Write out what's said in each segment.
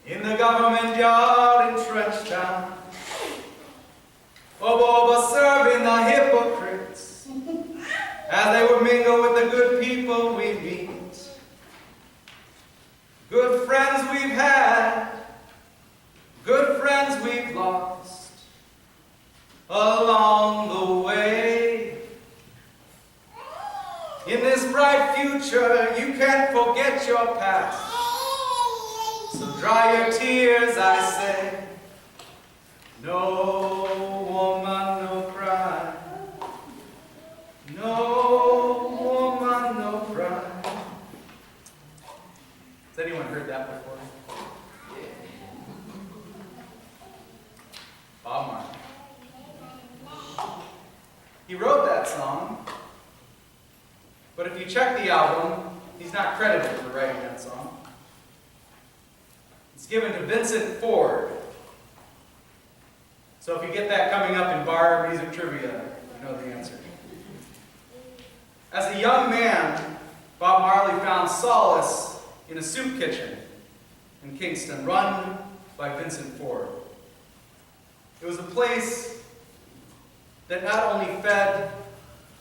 In the government yard entrenched down, Oba serving the hypocrites as they would mingle with the good people we meet. Good friends we've had, good friends we've lost along the way. In this bright future, you can't forget your past. So dry your tears, I say. No woman, no cry. No woman, no cry. Has anyone heard that before? Bob Marley. He wrote that song, but if you check the album, he's not credited for writing that song. It's given to Vincent Ford. So if you get that coming up in bar music trivia, you know the answer. As a young man, Bob Marley found solace in a soup kitchen in Kingston, run by Vincent Ford. It was a place that not only fed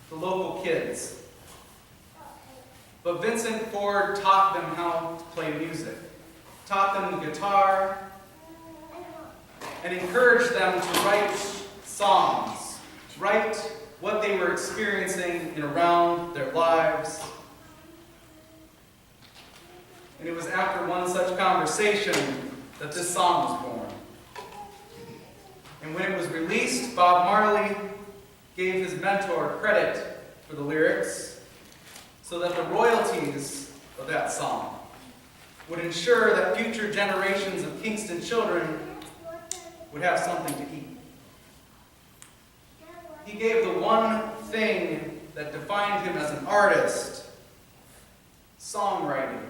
the local kids, but Vincent Ford taught them how to play music, taught them the guitar, and encouraged them to write songs, write what they were experiencing in around their lives. And it was after one such conversation that this song was born. And when it was released, Bob Marley gave his mentor credit for the lyrics so that the royalties of that song would ensure that future generations of Kingston children would have something to eat. He gave the one thing that defined him as an artist, songwriting.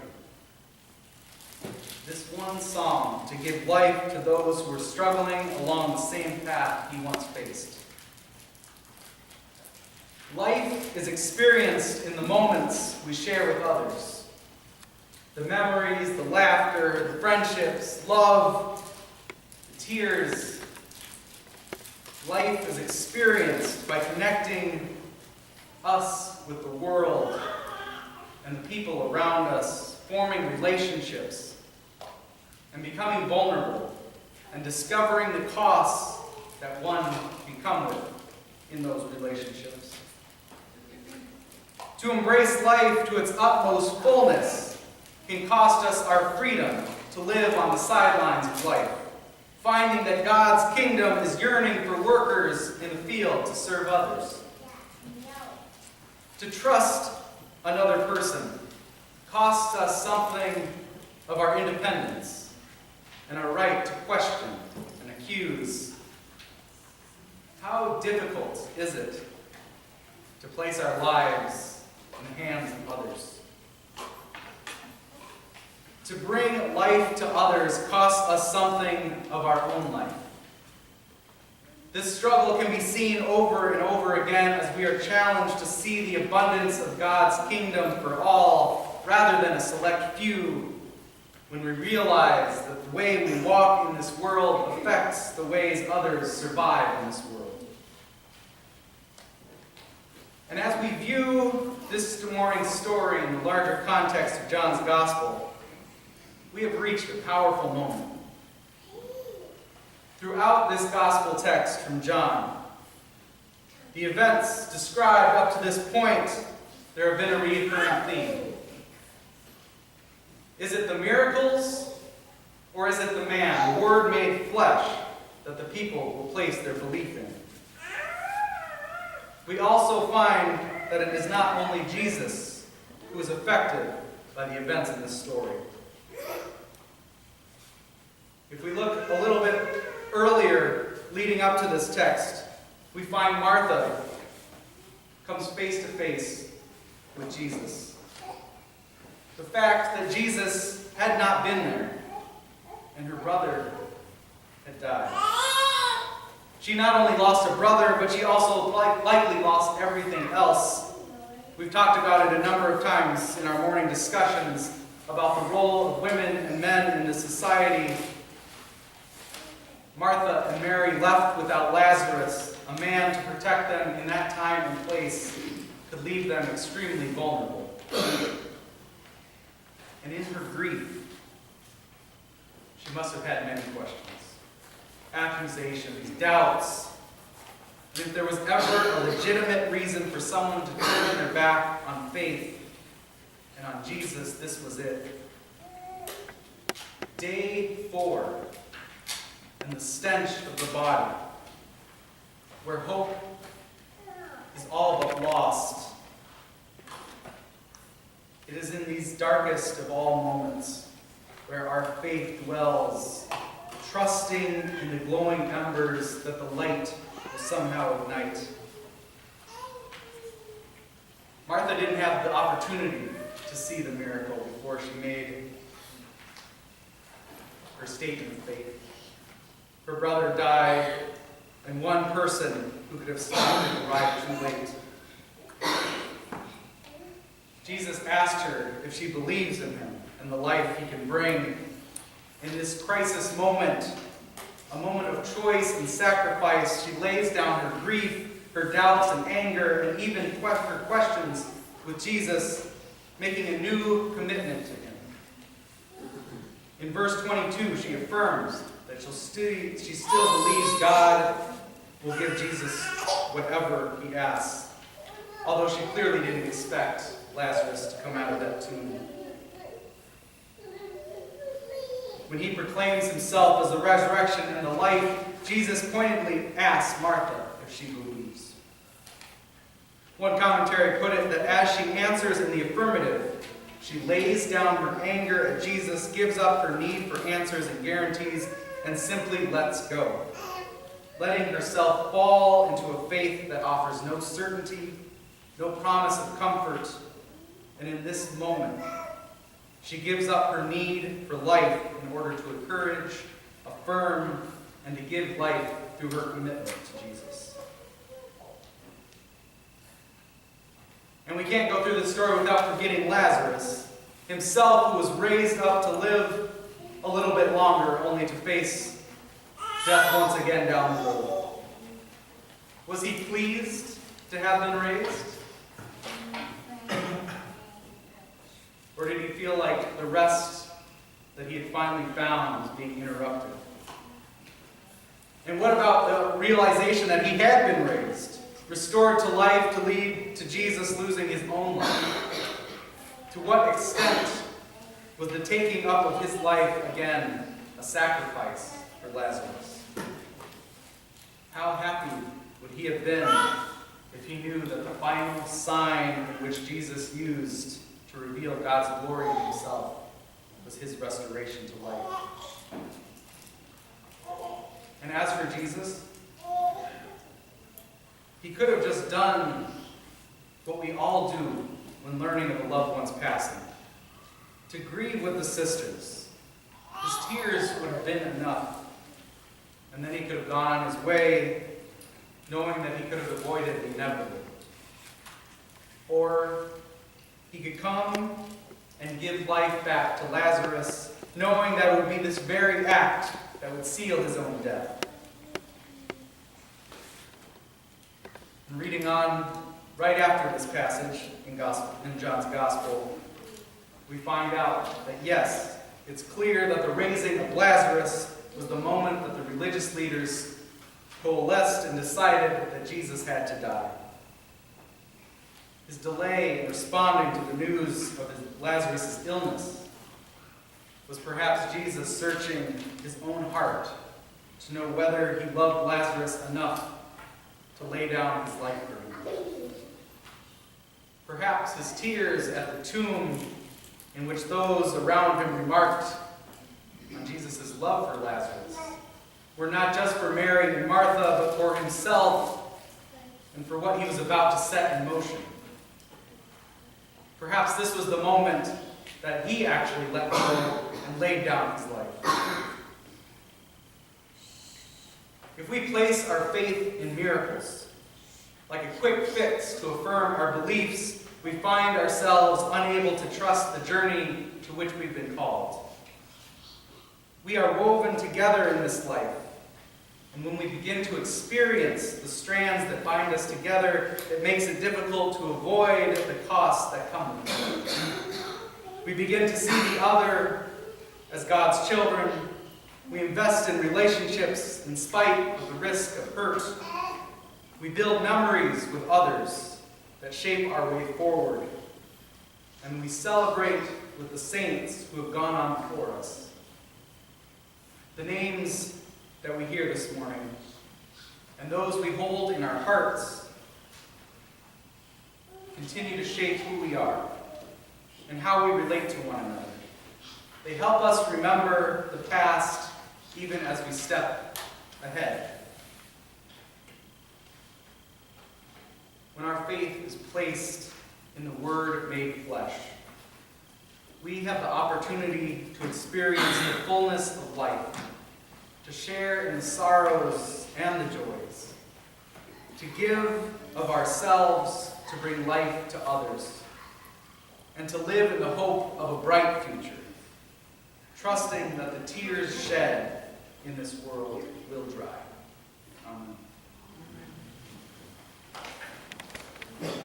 This one song to give life to those who were struggling along the same path he once faced. Life is experienced in the moments we share with others. The memories, the laughter, the friendships, love, the tears. Life is experienced by connecting us with the world and the people around us, forming relationships, and becoming vulnerable, and discovering the costs that one can come with in those relationships. To embrace life to its utmost fullness can cost us our freedom to live on the sidelines of life, finding that God's kingdom is yearning for workers in the field to serve others. To trust another person costs us something of our independence and our right to question and accuse. How difficult is it to place our lives in the hands of others? To bring life to others costs us something of our own life. This struggle can be seen over and over again as we are challenged to see the abundance of God's kingdom for all rather than a select few, when we realize that the way we walk in this world affects the ways others survive in this world. And as we view this morning's story in the larger context of John's Gospel, we have reached a powerful moment. Throughout this Gospel text from John, the events described up to this point, there have been a recurring theme. Is it the miracles, or is it the man, the Word made flesh, that the people will place their belief in? We also find that it is not only Jesus who is affected by the events in this story. If we look a little bit earlier, leading up to this text, we find Martha comes face to face with Jesus. The fact that Jesus had not been there and her brother had died. She not only lost a brother, but she also likely lost everything else. We've talked about it a number of times in our morning discussions about the role of women and men in this this society, Martha and Mary, left without Lazarus, a man to protect them in that time and place, could leave them extremely vulnerable. And in her grief, she must have had many questions, accusations, doubts. And if there was ever a legitimate reason for someone to turn their back on faith and on Jesus, this was it. Day 4, and the stench of the body, where hope is all but lost. It is in these darkest of all moments where our faith dwells, trusting in the glowing embers that the light will somehow ignite. Martha didn't have the opportunity to see the miracle before she made her statement of faith. Her brother died, and one person who could have stopped it arrived too late. Jesus asked her if she believes in him and the life he can bring. In this crisis moment, a moment of choice and sacrifice, she lays down her grief, her doubts and anger, and even her questions with Jesus, making a new commitment to him. In verse 22, she affirms that she still believes God will give Jesus whatever he asks, although she clearly didn't expect Lazarus to come out of that tomb. When he proclaims himself as the resurrection and the life, Jesus pointedly asks Martha if she believes. One commentary put it that as she answers in the affirmative, she lays down her anger at Jesus, gives up her need for answers and guarantees, and simply lets go, letting herself fall into a faith that offers no certainty, no promise of comfort. And in this moment, she gives up her need for life in order to encourage, affirm, and to give life through her commitment to Jesus. And we can't go through this story without forgetting Lazarus, himself, who was raised up to live a little bit longer, only to face death once again down the road. Was he pleased to have been raised? Or did he feel like the rest that he had finally found was being interrupted? And what about the realization that he had been raised, restored to life to lead to Jesus losing his own life? To what extent was the taking up of his life again a sacrifice for Lazarus? How happy would he have been if he knew that the final sign which Jesus used to reveal God's glory in himself was his restoration to life? And as for Jesus, he could have just done what we all do when learning of a loved one's passing, to grieve with the sisters. His tears would have been enough, and then he could have gone on his way, knowing that he could have avoided the inevitable. Or he could come and give life back to Lazarus, knowing that it would be this very act that would seal his own death. And reading on right after this passage in John's Gospel, we find out that yes, it's clear that the raising of Lazarus was the moment that the religious leaders coalesced and decided that Jesus had to die. His delay in responding to the news of Lazarus' illness was perhaps Jesus searching his own heart to know whether he loved Lazarus enough to lay down his life for him. Perhaps his tears at the tomb, in which those around him remarked on Jesus' love for Lazarus, were not just for Mary and Martha, but for himself and for what he was about to set in motion. Perhaps this was the moment that he actually let go and laid down his life. If we place our faith in miracles, like a quick fix to affirm our beliefs, we find ourselves unable to trust the journey to which we've been called. We are woven together in this life. And when we begin to experience the strands that bind us together, it makes it difficult to avoid the costs that come with it. We begin to see the other as God's children. We invest in relationships in spite of the risk of hurt. We build memories with others that shape our way forward. And we celebrate with the saints who have gone on before us. The names that we hear this morning and those we hold in our hearts continue to shape who we are and how we relate to one another. They help us remember the past even as we step ahead. When our faith is placed in the Word made flesh, we have the opportunity to experience the fullness of life, to share in the sorrows and the joys, to give of ourselves to bring life to others, and to live in the hope of a bright future, trusting that the tears shed in this world will dry. Amen.